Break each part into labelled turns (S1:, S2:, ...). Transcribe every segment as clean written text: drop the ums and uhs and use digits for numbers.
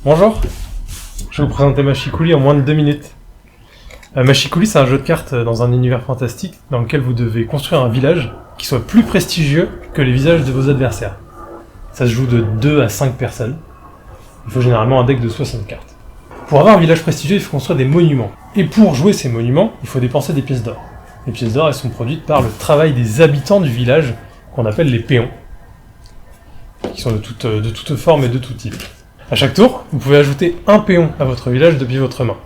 S1: Bonjour, je vais vous présenter Machicoulis en moins de 2 minutes. Machicoulis, c'est un jeu de cartes dans un univers fantastique dans lequel vous devez construire un village qui soit plus prestigieux que les visages de vos adversaires. Ça se joue de 2 à 5 personnes. Il faut généralement un deck de 60 cartes. Pour avoir un village prestigieux, il faut construire des monuments. Et pour jouer ces monuments, il faut dépenser des pièces d'or. Les pièces d'or, elles sont produites par le travail des habitants du village, qu'on appelle les péons, qui sont de toute forme et de tout type. À chaque tour, vous pouvez ajouter un péon à votre village depuis votre main.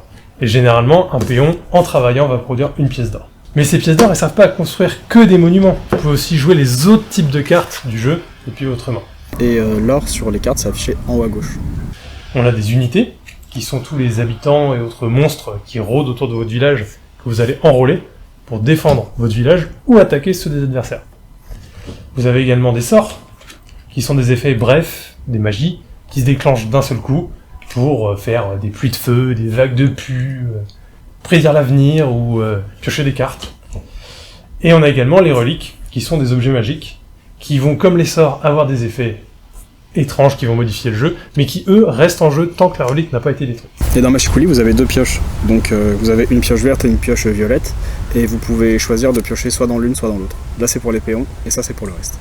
S1: Et généralement, un péon, en travaillant, va produire une pièce d'or. Mais ces pièces d'or, elles ne servent pas à construire que des monuments. Vous pouvez aussi jouer les autres types de cartes du jeu depuis votre main.
S2: Et l'or sur les cartes, c'est affiché en haut à gauche.
S1: On a des unités, qui sont tous les habitants et autres monstres qui rôdent autour de votre village, que vous allez enrôler pour défendre votre village ou attaquer ceux des adversaires. Vous avez également des sorts, qui sont des effets brefs, des magies, qui se déclenchent d'un seul coup pour faire des pluies de feu, des vagues de pu, prédire l'avenir ou piocher des cartes. Et on a également les reliques, qui sont des objets magiques, qui vont, comme les sorts, avoir des effets étranges qui vont modifier le jeu, mais qui, eux, restent en jeu tant que la relique n'a pas été détruite.
S2: Et dans Machicoulis, vous avez 2 pioches. Donc vous avez une pioche verte et une pioche violette, et vous pouvez choisir de piocher soit dans l'une, soit dans l'autre. Là, c'est pour les péons, et ça, c'est pour le reste.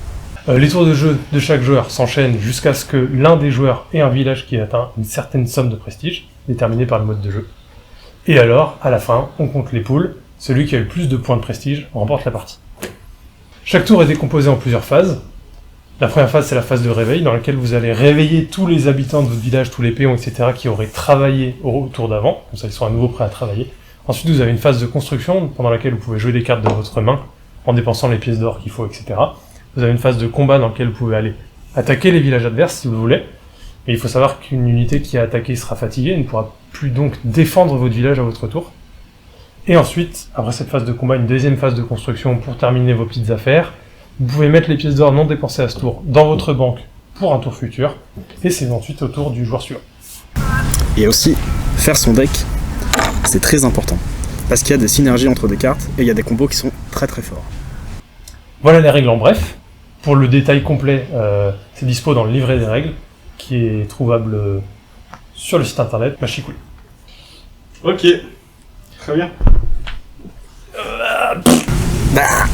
S1: Les tours de jeu de chaque joueur s'enchaînent jusqu'à ce que l'un des joueurs ait un village qui atteint une certaine somme de prestige, déterminée par le mode de jeu. Et alors, à la fin, on compte les poules, celui qui a le plus de points de prestige remporte la partie. Chaque tour est décomposé en plusieurs phases. La première phase, c'est la phase de réveil, dans laquelle vous allez réveiller tous les habitants de votre village, tous les péons, etc., qui auraient travaillé au tour d'avant, comme ça ils sont à nouveau prêts à travailler. Ensuite, vous avez une phase de construction, pendant laquelle vous pouvez jouer des cartes de votre main, en dépensant les pièces d'or qu'il faut, etc. Vous avez une phase de combat dans laquelle vous pouvez aller attaquer les villages adverses si vous le voulez. Et il faut savoir qu'une unité qui a attaqué sera fatiguée et ne pourra plus donc défendre votre village à votre tour. Et ensuite, après cette phase de combat, une deuxième phase de construction pour terminer vos petites affaires. Vous pouvez mettre les pièces d'or non dépensées à ce tour dans votre banque pour un tour futur. Et c'est ensuite au tour du joueur suivant.
S2: Et aussi, faire son deck, c'est très important. Parce qu'il y a des synergies entre des cartes, et il y a des combos qui sont très très forts.
S1: Voilà les règles en bref. Pour le détail complet, c'est dispo dans le livret des règles, qui est trouvable sur le site internet Machicoulis.
S3: Ok, très bien.
S2: Bah